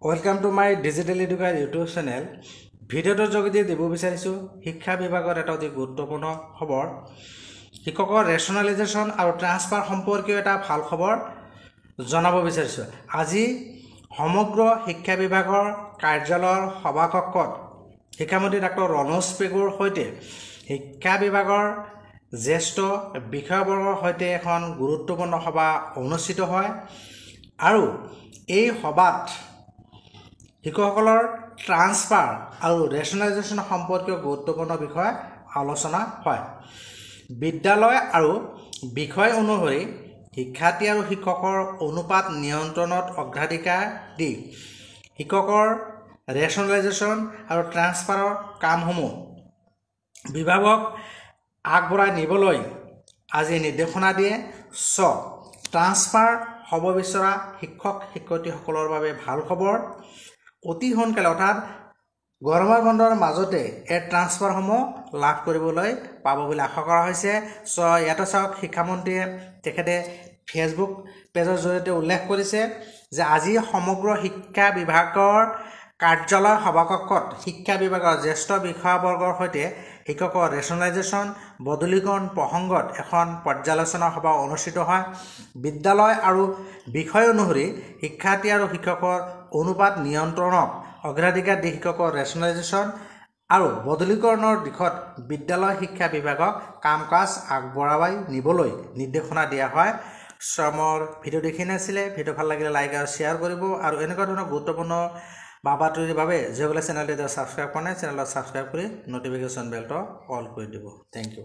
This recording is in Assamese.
Welcome to my digital education YouTube channel. ভিডিওটোৰ যোগেদি দিব বিচাৰিছোঁ শিক্ষা বিভাগৰ এটা অতি গুৰুত্বপূৰ্ণ খবৰ। শিক্ষকৰ ৰেচনেলাইজেশ্যন আৰু ট্ৰান্সফাৰ সম্পৰ্কীয় এটা ভাল খবৰ জনাব বিচাৰিছোঁ। আজি সমগ্ৰ শিক্ষা বিভাগৰ কাৰ্যালয়ৰ সভাকক্ষত শিক্ষামন্ত্ৰী ডাক্তৰ ৰণোজ পেগুৰ সৈতে শিক্ষা বিভাগৰ জ্যেষ্ঠ বিষয়াবৰ্গৰ সৈতে এখন গুৰুত্বপূৰ্ণ সভা অনুষ্ঠিত হয় আৰু এই সভাত শিক্ষকসকলৰ ট্ৰান্সফাৰ আৰু ৰেচনেলাইজেশ্যন সম্পৰ্কীয় গুৰুত্বপূৰ্ণ বিষয় আলোচনা হয়। বিদ্যালয় আৰু বিষয় অনুসৰি শিক্ষাৰ্থী আৰু শিক্ষকৰ অনুপাত নিয়ন্ত্ৰণত অগ্ৰাধিকাৰ দি শিক্ষকৰ ৰেচনেলাইজেশ্যন আৰু ট্ৰান্সফাৰৰ কামসমূহ বিভাগক আগবঢ়াই নিবলৈ আজি নিৰ্দেশনা দিয়ে। ট্ৰান্সফাৰ হ'ব বিচৰা শিক্ষক শিক্ষয়িত্ৰীসকলৰ বাবে ভাল খবৰ। অতি সোনকালে অৰ্থাৎ গৰমৰ বন্ধৰ মাজতে এই ট্ৰান্সফাৰসমূহ লাভ কৰিবলৈ পাব বুলি আশা কৰা হৈছে। ইয়াতে চাওক, শিক্ষামন্ত্ৰীয়ে তেখেতে ফেচবুক পেজৰ জৰিয়তে উল্লেখ কৰিছে যে আজি সমগ্ৰ শিক্ষা বিভাগৰ কাৰ্যালয় সভাকক্ষত শিক্ষা বিভাগৰ জ্যেষ্ঠ বিষয়াবৰ্গৰ সৈতে শিক্ষকৰ ৰেচনেলাইজেশ্যন বদলীকৰণ প্ৰসংগত এখন পৰ্যালোচনা সভা অনুষ্ঠিত হয়। বিদ্যালয় আৰু বিষয় অনুসৰি শিক্ষাৰ্থী আৰু শিক্ষকৰ অনুপাত নিয়ন্ত্ৰণক অগ্ৰাধিকাৰ দি শিক্ষকৰ ৰেচনেলাইজেশ্যন আৰু বদলীকৰণৰ দিশত বিদ্যালয় শিক্ষা বিভাগক কাম কাজ আগবঢ়াই নিবলৈ নিৰ্দেশনা দিয়া হয়। মোৰ ভিডিঅ' দেখি নাছিলে, ভিডিঅ' ভাল লাগিলে লাইক আৰু শ্বেয়াৰ কৰিব আৰু এনেকুৱা ধৰণৰ গুৰুত্বপূৰ্ণ বাতৰিৰ বাবে যিসকলে চেনেলটো ছাবস্ক্ৰাইব কৰা নাই চেনেলত ছাবস্ক্ৰাইব কৰি নটিফিকেশ্যন বেলটো অল কৰি দিব। Thank U.